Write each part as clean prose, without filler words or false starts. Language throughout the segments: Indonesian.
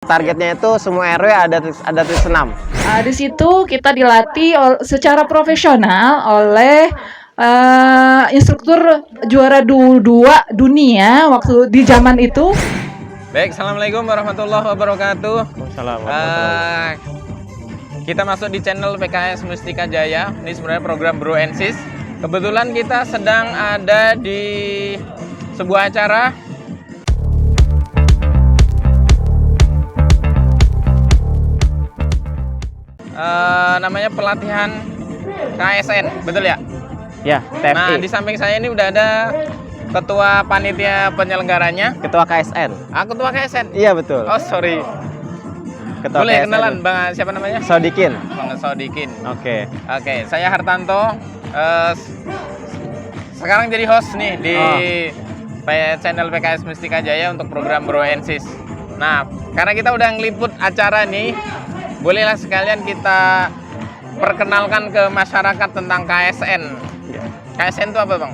Targetnya itu semua RW ada titik senam. Di situ kita dilatih secara profesional oleh instruktur juara 2 dunia waktu di zaman itu. Baik, assalamualaikum warahmatullahi wabarakatuh. Kita masuk di channel PKS Mustika Jaya. Ini sebenarnya program Bro and Sis. Kebetulan kita sedang ada di sebuah acara namanya pelatihan KSN, betul ya? Ya, TFI. Nah, di samping saya ini udah ada ketua panitia penyelenggaranya. Ketua KSN. Ketua KSN. Iya betul. Oh, sorry. Ketua Boleh KSN. kenalan, Bang, siapa namanya? Sodikin. Bang Sodikin. Oke. Oke, saya Hartanto. Sekarang jadi host nih di channel PKS Mustika Jaya untuk program Bro and Sis. Nah, karena kita udah ngeliput acara nih, bolehlah sekalian kita perkenalkan ke masyarakat tentang KSN. KSN itu apa, Bang?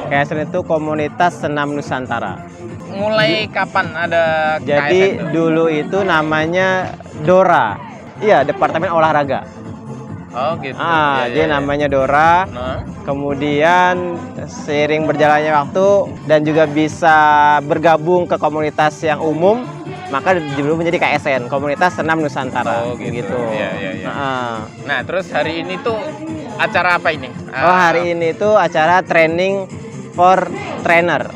KSN itu Komunitas Senam Nusantara. Mulai kapan ada Jadi KSN itu? dulu itu namanya DORA. Iya, Departemen Olahraga. Oh, gitu. Jadi namanya DORA. Nah, Kemudian seiring berjalannya waktu dan juga bisa bergabung ke komunitas yang umum, maka dulu menjadi KSN, Komunitas Senam Nusantara. Oh, gitu. Iya. Nah, terus hari ini tuh acara apa ini? Hari ini tuh acara training for trainer,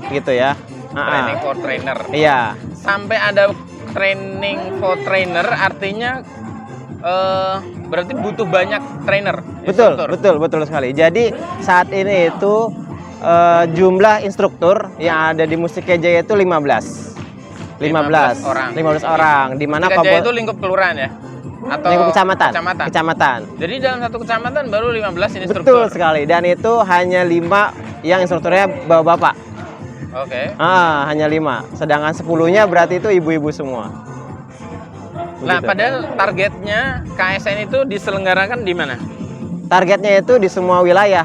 gitu ya. Training for trainer. Iya. Sampai ada training for trainer artinya berarti butuh banyak trainer. Betul sekali. Jadi saat ini itu jumlah instruktur yang ada di Mustika Jaya itu 15 orang. Di mana Mustika Jaya itu lingkup kelurahan ya? Atau lingkup kecamatan. Jadi dalam satu kecamatan baru 15 instruktur. Betul sekali. Dan itu hanya 5 yang instrukturnya bapak-bapak. Oke. Hanya 5. Sedangkan 10-nya berarti itu ibu-ibu semua. Nah, Begitu. padahal targetnya KSN itu diselenggarakan di mana? Targetnya itu di semua wilayah.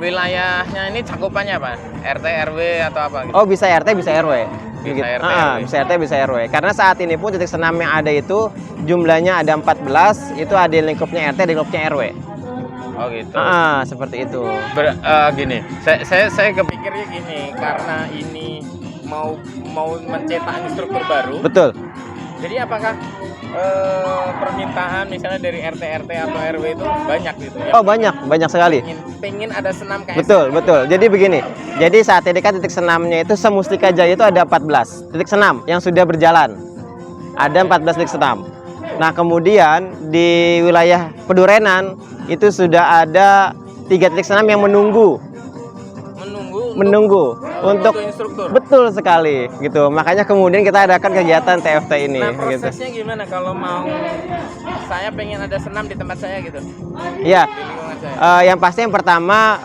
Wilayahnya ini cakupannya apa? RT, RW atau apa gitu? Oh, bisa RT, bisa RW. Bisa RT, RW. Bisa RT, bisa RW. Karena saat ini pun titik senam yang ada itu jumlahnya ada 14, itu ada di lingkupnya RT, di lingkupnya RW. Oh, gitu. Seperti itu. Gini, saya kepikirnya gini, karena ini mau mencetak instruktur baru. Betul. Jadi apakah permintaan misalnya dari RT atau RW itu banyak gitu ya? Oh, banyak sekali. Pengen ada senam KSN. Betul. Jadi begini. Jadi saat ini kan titik senamnya itu Semustika Jaya itu ada 14 titik senam yang sudah berjalan. Ada 14 titik senam. Nah, kemudian di wilayah Pedurenan itu sudah ada 3 titik senam yang menunggu untuk instruktur. Betul sekali gitu. Makanya kemudian kita adakan kegiatan TFT ini. Nah, prosesnya gitu. gimana kalau mau saya pengen ada senam di tempat saya gitu? Iya. Di lingkungan saya. Yang pasti yang pertama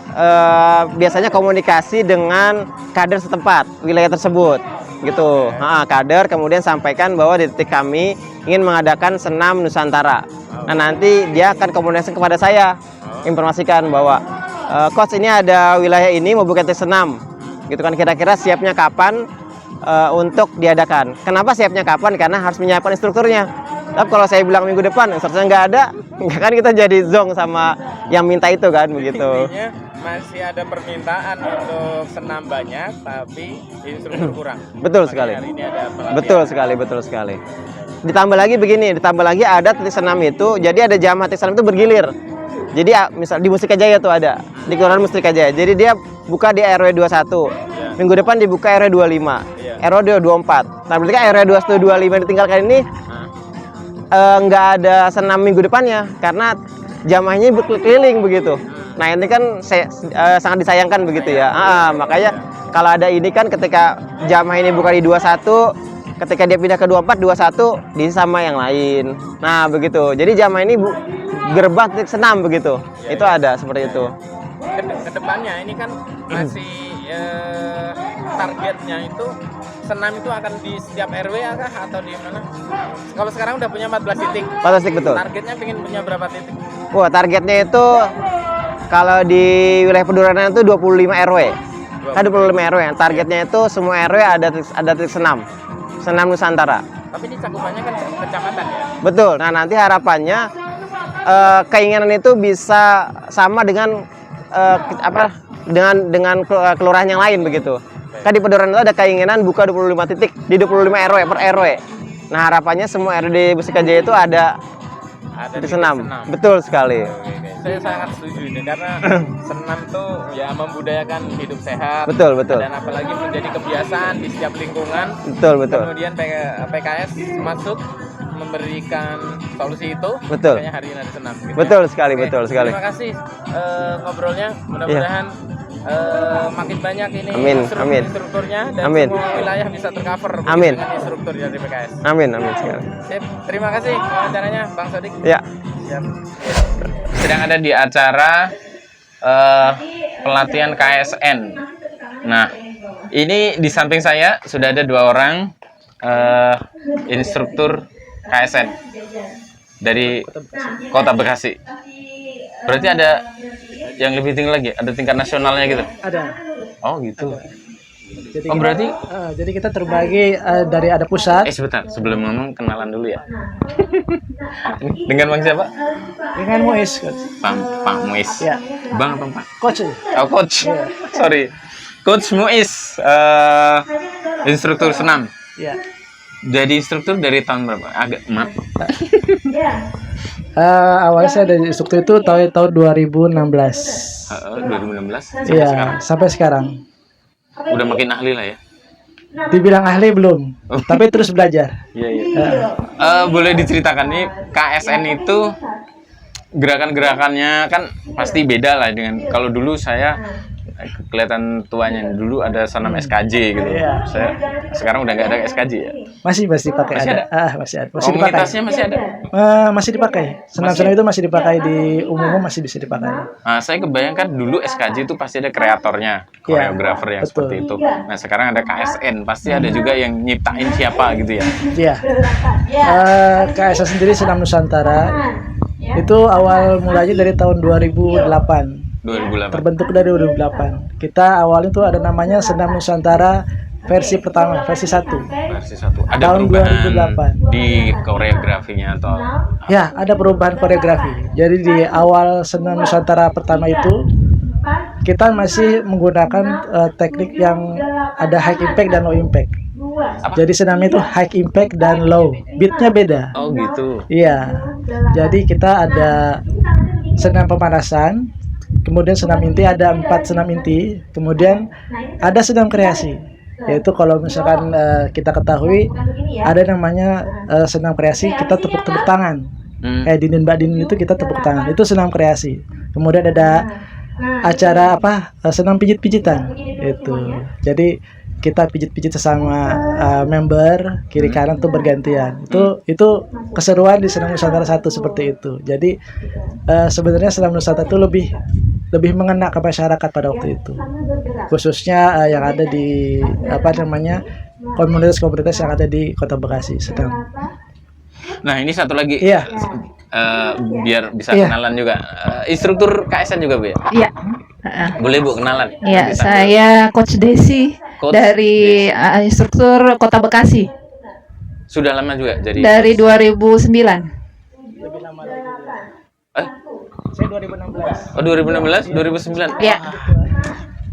biasanya komunikasi dengan kader setempat wilayah tersebut gitu. Kader kemudian sampaikan bahwa di titik kami ingin mengadakan senam Nusantara. Nah, nanti dia akan komunikasi kepada saya, informasikan bahwa coach ini ada wilayah ini mau buka titik senam gitu kan, kira-kira siapnya kapan untuk diadakan. Kenapa siapnya kapan? Karena harus menyiapkan instrukturnya. Tapi kalau saya bilang minggu depan instrukturnya nggak ada, kan kita jadi zong sama yang minta itu kan begitu. Intinya masih ada permintaan untuk senam banyak tapi instruktur kurang. Betul Makanya sekali. hari ini ada pelatihan. Betul sekali. Ditambah lagi ada titik senam itu, jadi ada jamaah titik senam itu bergilir. Jadi misal di Mustika Jaya tuh ada, di Kelurahan Mustika Jaya. Jadi dia buka di RW 21. Minggu depan dibuka RW 25. RW 24. Nah, berarti kan RW 21 25 ditinggalkan ini nggak ada senam minggu depannya karena jamaahnya berkeliling begitu. Nah, ini kan sangat disayangkan begitu ya. Makanya kalau ada ini kan ketika jamaah ini buka di 21, ketika dia pindah ke 24, 21 diisi sama yang lain. Nah, begitu. Jadi jamaah ini gerbang titik senam begitu. Itu ada seperti itu. Kedepannya ini kan masih targetnya itu senam itu akan di setiap RW kah atau di mana? Kalau sekarang udah punya 14 titik. 14 titik betul. Targetnya pengen punya berapa titik? Wah, targetnya itu kalau di wilayah Pedurenan itu 25 RW. Kan 25 RW. Targetnya itu semua RW ada titik senam. Senam Nusantara. Tapi ini cakupannya kan kecamatan ya. Betul. Nah, nanti harapannya keinginan itu bisa sama dengan dengan kelurahan yang lain begitu. Kan di Pedoran itu ada keinginan buka 25 titik di 25 RW per RW. Nah, harapannya semua RW di Mustika Jaya itu ada titik senam. Betul sekali. Saya sangat setuju ini karena senam tuh ya membudayakan hidup sehat. Betul. Dan apalagi menjadi kebiasaan di setiap lingkungan. Betul. Kemudian PKS masuk memberikan solusi itu. Betul. Makanya hari ini ada senam. Gitu Betul ya. sekali, Oke, betul sekali. Terima kasih ngobrolnya. Mudah-mudahan makin banyak ini instrukturnya dan semua wilayah bisa tercover dengan instruktur dari PKS. Amin sekali. Sip. Terima kasih wawancaranya Bang Sodik. Ya. Siap. Sedang ada di acara pelatihan KSN. Nah, ini di samping saya sudah ada 2 orang instruktur KSN dari Kota Bekasi. Berarti ada yang lebih tinggi lagi, ada tingkat nasionalnya gitu? Ada. Oh gitu. Jadi berarti jadi kita terbagi dari ada pusat. Sebentar, sebelum ngomong kenalan dulu ya. Dengan Bang siapa? Dengan Muiz, Coach. Pak Muiz. Ya. Bang apa Pak? Coach. Oh Coach. Ya. Sorry. Coach Muiz, instruktur senam. Ya. Jadi instruktur dari tahun berapa? Agak maaf. Awalnya saya dari instruktur itu tahun 2016. 2016. Iya, sampai sekarang. Udah makin ahli lah ya. Dibilang ahli belum, tapi terus belajar. Iya. Boleh diceritakan nih KSN itu gerakan-gerakannya kan pasti beda lah dengan kalau dulu saya kelihatan tuanya dulu ada senam SKJ gitu. Iya. Saya sekarang udah nggak ada SKJ ya. Masih pakai Masih ada. Masih dipakai. Komunitasnya masih ada. Masih dipakai. Senam-senam itu masih dipakai di umum, masih bisa dipakai. Nah, saya kebayangkan dulu SKJ itu pasti ada kreatornya, koreografer yang betul. seperti itu. Nah, sekarang ada KSN, pasti ada juga yang nyiptain siapa gitu ya. Iya. KSN sendiri Senam Nusantara itu awal mulanya dari tahun 2008. 2008. Terbentuk dari 2008. Kita awalnya tuh ada namanya Senam Nusantara versi pertama, versi 1. Versi 1. Ada Tahun perubahan 2008. di koreografinya atau Ya, ada perubahan koreografi. Jadi di awal Senam Nusantara pertama itu kita masih menggunakan teknik yang ada high impact dan low impact. Jadi senamnya itu high impact dan low. Beatnya beda. Oh gitu. Iya. Jadi kita ada senam pemanasan, kemudian senam inti, ada 4 senam inti, kemudian ada senam kreasi. Yaitu kalau misalkan kita ketahui ada namanya senam kreasi, kita tepuk-tepuk tangan. Kayak Dinin Mbak Dinin itu kita tepuk tangan. Itu senam kreasi. Kemudian ada acara senam pijit-pijitan. Itu. Jadi kita pijit-pijit sesama member kiri kanan tuh bergantian. Itu keseruan di Senam Nusantara 1 seperti itu. Jadi sebenarnya Senam Nusantara itu lebih mengena ke masyarakat pada waktu itu. Khususnya yang ada di komunitas-komunitas yang ada di Kota Bekasi sedang. Nah, ini satu lagi. Iya. Biar bisa kenalan juga. Instruktur KSN juga, Bu ya? Iya. Boleh Bu kenalan? Iya, saya Coach Desi dari instruktur Kota Bekasi. Sudah lama juga jadi? Dari 2009. Lebih lama lagi. Saya 2016. Oh, 2016, 2009. Iya.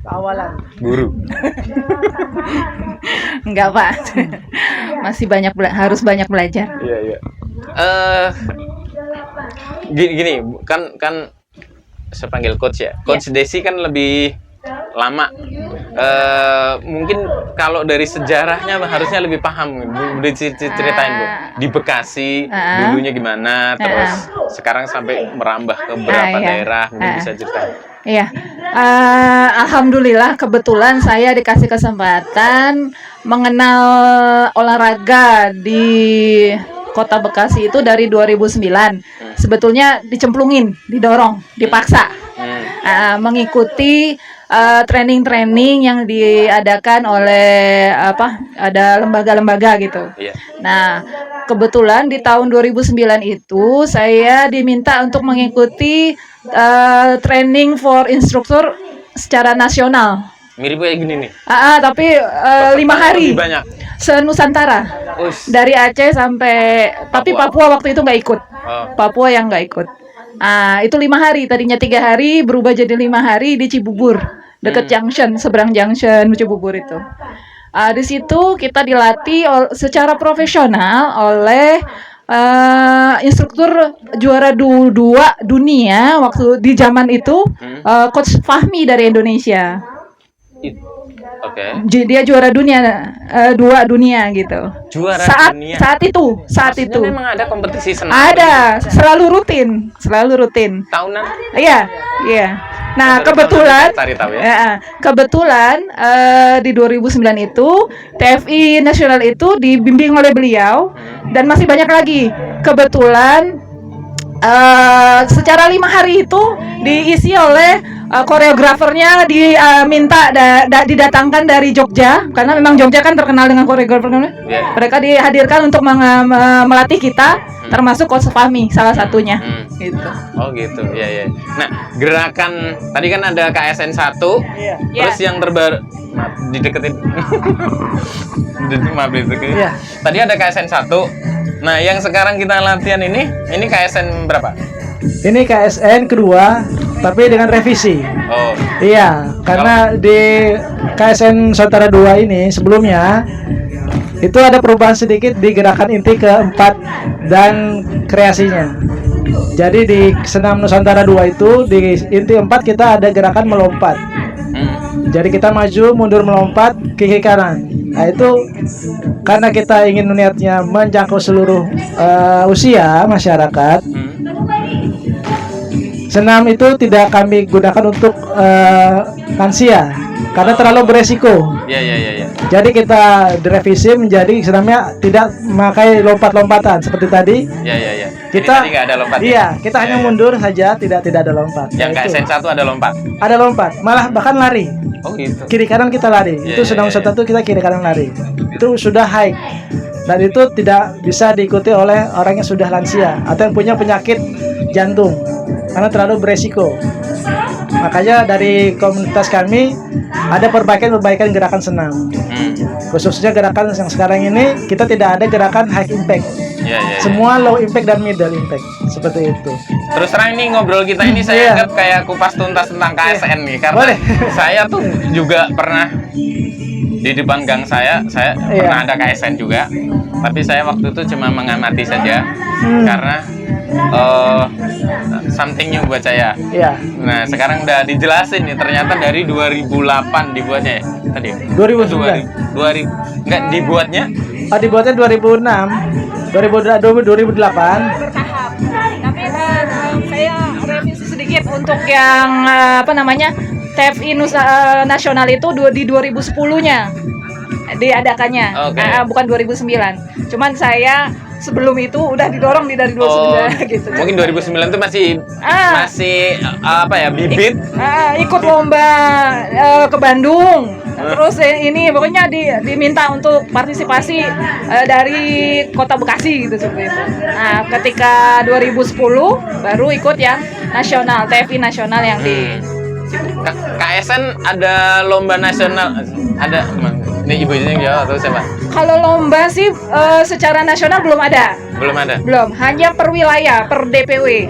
Awalan. Guru. Enggak, Pak. Masih harus banyak belajar. Iya. Gini, kan saya panggil coach ya. Coach Desi kan lebih lama. Mungkin kalau dari sejarahnya harusnya lebih paham. Ceritain Bu. Di Bekasi dulunya gimana, terus sekarang sampai merambah ke beberapa daerah, mungkin bisa ceritain. Iya, alhamdulillah kebetulan saya dikasih kesempatan mengenal olahraga di Kota Bekasi itu dari 2009. Sebetulnya dicemplungin, didorong, dipaksa mengikuti training-training yang diadakan oleh ada lembaga-lembaga gitu. Iya. Nah, kebetulan di tahun 2009 itu saya diminta untuk mengikuti training for instruktur secara nasional. Mirip kayak gini nih. Tapi 5 hari Lebih banyak. se-Nusantara. Us. Dari Aceh sampai, tapi Papua waktu itu nggak ikut. Oh. Papua yang nggak ikut. Itu 5 hari. Tadinya 3 hari berubah jadi 5 hari di Cibubur, deket Junction, seberang Junction Cibubur itu. Di situ kita dilatih secara profesional oleh instruktur juara 2 dunia waktu di zaman itu, Coach Fahmi dari Indonesia. Oke. Dia juara dunia 2 dunia gitu. Juara saat dunia. saat itu Maksudnya memang ada kompetisi senam. ada selalu rutin. Tahunan. Iya. Nah, Baru kebetulan cari tahu ya. kebetulan di 2009 itu TFI nasional itu dibimbing oleh beliau dan masih banyak lagi. Kebetulan secara 5 hari itu diisi oleh koreografernya diminta didatangkan dari Jogja, karena memang Jogja kan terkenal dengan koreografernya. Yeah. Mereka dihadirkan untuk melatih kita, termasuk Coach Fahmi salah satunya. Gitu. Oh gitu, ya. Nah, gerakan tadi kan ada KSN 1, terus yang terbaru, maaf, dideketin. Maaf dideketin. Iya. Tadi ada KSN 1. Nah, yang sekarang kita latihan ini KSN berapa? Ini KSN kedua, tapi dengan revisi. Oh, Iya, karena di KSN Nusantara 2 ini sebelumnya itu ada perubahan sedikit di gerakan inti keempat dan kreasinya. Jadi di senam Nusantara 2 itu di inti 4 kita ada gerakan melompat. Jadi kita maju, mundur, melompat, kiri kanan. Nah itu karena kita ingin niatnya menjangkau seluruh usia masyarakat. Senam itu tidak kami gunakan untuk lansia karena terlalu beresiko. ya. Jadi kita direvisi menjadi senamnya tidak memakai lompat-lompatan seperti tadi. Ya. Kita Jadi tadi nggak ada lompat. Iya, kita hanya mundur saja, tidak ada lompat. Yang Nah, itu. KSN 1 ada lompat. Ada lompat, malah bahkan lari. Oh gitu. Kiri kanan kita lari. Iya, Itu iya, senam iya. satu kita kiri kanan lari. Itu sudah high. Dan itu tidak bisa diikuti oleh orang yang sudah lansia atau yang punya penyakit jantung karena terlalu beresiko. Makanya dari komunitas kami ada perbaikan gerakan senam. Khususnya gerakan yang sekarang ini kita tidak ada gerakan high impact. Ya. Semua low impact dan middle impact seperti itu. Terus terang ini ngobrol kita ini saya Iya. anggap kayak kupas tuntas tentang KSN nih, karena Boleh. saya tuh juga pernah di depan gang saya Iya. pernah ada KSN juga, tapi saya waktu itu cuma mengamati saja karena something new buat saya. Iya. Nah sekarang udah dijelasin nih, ternyata dari 2008 dibuatnya ya tadi. 2009. 2000 enggak dibuatnya? Dibuatnya 2006, 2008. Bertahap. Tapi saya revisi sedikit untuk yang TFI Nasional itu di 2010-nya diadakannya. Oke. Bukan 2009. Cuman saya sebelum itu udah didorong dari 2009 gitu. Mungkin 2009 itu masih apa ya, bibit. Ikut lomba ke Bandung. Terus ini pokoknya diminta untuk partisipasi dari Kota Bekasi gitu seperti itu. Nah, ketika 2010 baru ikut yang nasional, TFI nasional yang di KSN ada lomba nasional, ada ini ibunya yang jawab atau siapa? Kalau lomba sih secara nasional belum ada. Belum ada. Belum, hanya per wilayah, per DPW.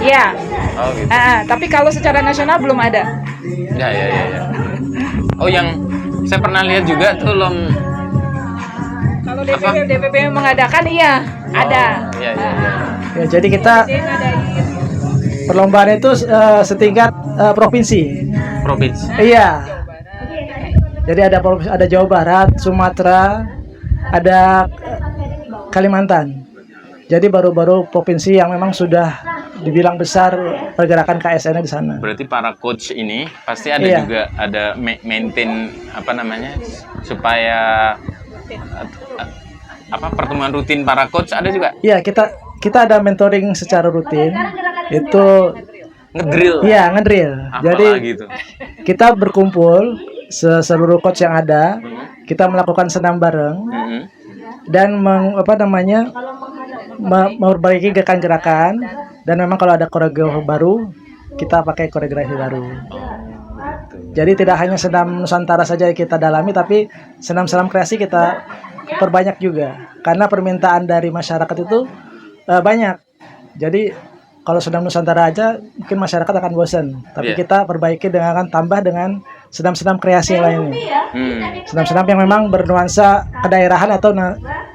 Ya. Oh gitu. Tapi kalau secara nasional belum ada. Ya. Oh yang saya pernah lihat juga tuh Kalau DPW mengadakan ada. Iya. Ya, jadi kita perlombaan itu setingkat provinsi. Provinsi. Iya. Jadi ada Jawa Barat, Sumatera, ada Kalimantan. Jadi baru-baru provinsi yang memang sudah dibilang besar pergerakan KSN di sana. Berarti para coach ini pasti ada Iya. juga ada maintain supaya pertemuan rutin para coach ada juga. Iya, kita ada mentoring secara rutin. Itu Ngedrill. iya, ngedrill. Jadi gitu. kita berkumpul seluruh coach yang ada, kita melakukan senam bareng dan memperbaiki gerakan-gerakan, dan memang kalau ada koreografi baru kita pakai koreografi baru. gitu. Jadi tidak hanya senam Nusantara saja yang kita dalami, tapi senam-senam kreasi kita perbanyak juga. Karena permintaan dari masyarakat itu banyak. Jadi kalau senam Nusantara aja mungkin masyarakat akan bosan. Tapi Iya. kita perbaiki dengan tambah dengan senam-senam kreasi yang lainnya. Senam-senam yang memang bernuansa kedaerahan atau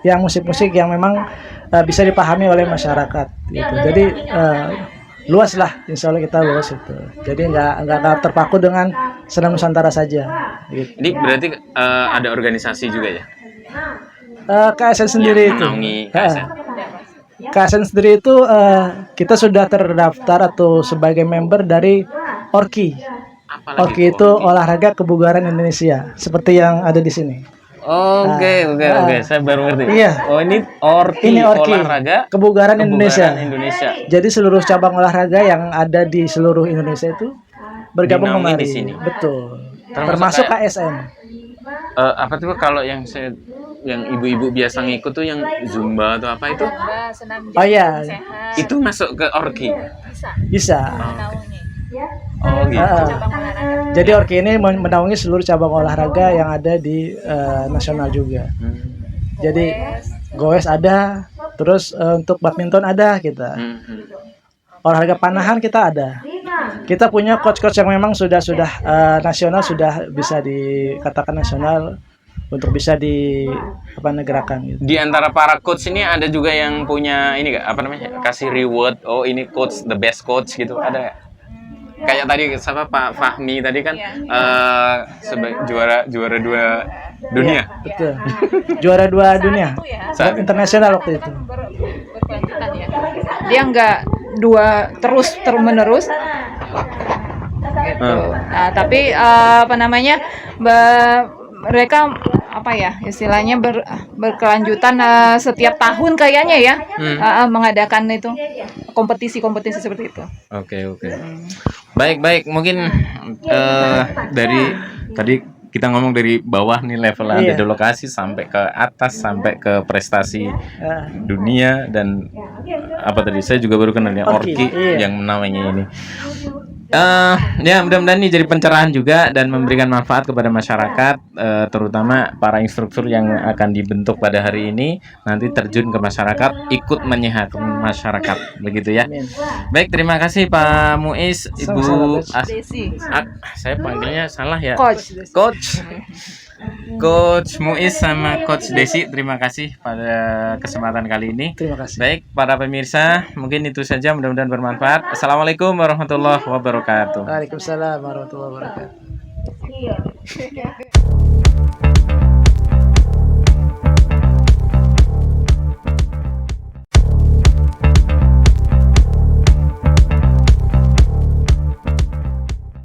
yang musik-musik yang memang bisa dipahami oleh masyarakat gitu. Jadi luas lah, insya Allah kita luas itu. Jadi nggak terpaku dengan senam Nusantara saja. Gitu. Ini berarti ada organisasi juga ya? KSN sendiri itu. Menaungi KSN. KSN sendiri itu kita sudah terdaftar atau sebagai member dari ORKI. Apalagi ORKI itu Olahraga Kebugaran Indonesia, seperti yang ada di sini. Oke, saya baru ngerti. Iya. Oh, ini ORKI, Olahraga Kebugaran Indonesia. Indonesia. Jadi seluruh cabang olahraga yang ada di seluruh Indonesia itu bergabung Dinaungi kemari. di sini. Betul. Termasuk Termasuk KSN. Apa tuh kalau yang ibu-ibu biasa ngikut tuh yang Zumba atau apa itu? Oh iya, Itu masuk ke ORKI. bisa. Oh gitu. Jadi ORKI ini menaungi seluruh cabang olahraga yang ada di nasional juga. Jadi goes ada, terus untuk badminton ada kita. Olahraga panahan kita ada. Kita punya coach-coach yang memang sudah nasional, sudah bisa dikatakan nasional untuk bisa negarakan gitu. Di antara para coach ini ada juga yang punya ini gak, apa namanya, kasih reward, oh ini coach the best coach gitu, ada gak? Kayak tadi siapa Pak Fahmi tadi kan sebagai juara 2 dunia. Betul. Juara 2 dunia. Saat itu. Internasional waktu itu. Berkelanjutan ya. Dia nggak terus menerus gitu. Nah, tapi mereka istilahnya berkelanjutan setiap tahun kayaknya ya, mengadakan itu kompetisi seperti itu. Oke. Baik. Mungkin dari tadi kita ngomong dari bawah nih level ada di lokasi sampai ke atas sampai ke prestasi dunia dan apa tadi saya juga baru kenal ya ORKI yang namanya ini. Ya mudah-mudahan ini jadi pencerahan juga dan memberikan manfaat kepada masyarakat, terutama para instruktur yang akan dibentuk pada hari ini nanti terjun ke masyarakat, ikut menyehatkan masyarakat, begitu ya. Baik, terima kasih Pak Muiz, Ibu Desi. saya panggilnya salah ya. Coach Muiz sama Coach Desi, terima kasih pada kesempatan kali ini. Terima kasih. Baik, para pemirsa, mungkin itu saja, mudah-mudahan bermanfaat. Assalamualaikum warahmatullahi wabarakatuh. Waalaikumsalam warahmatullahi wabarakatuh.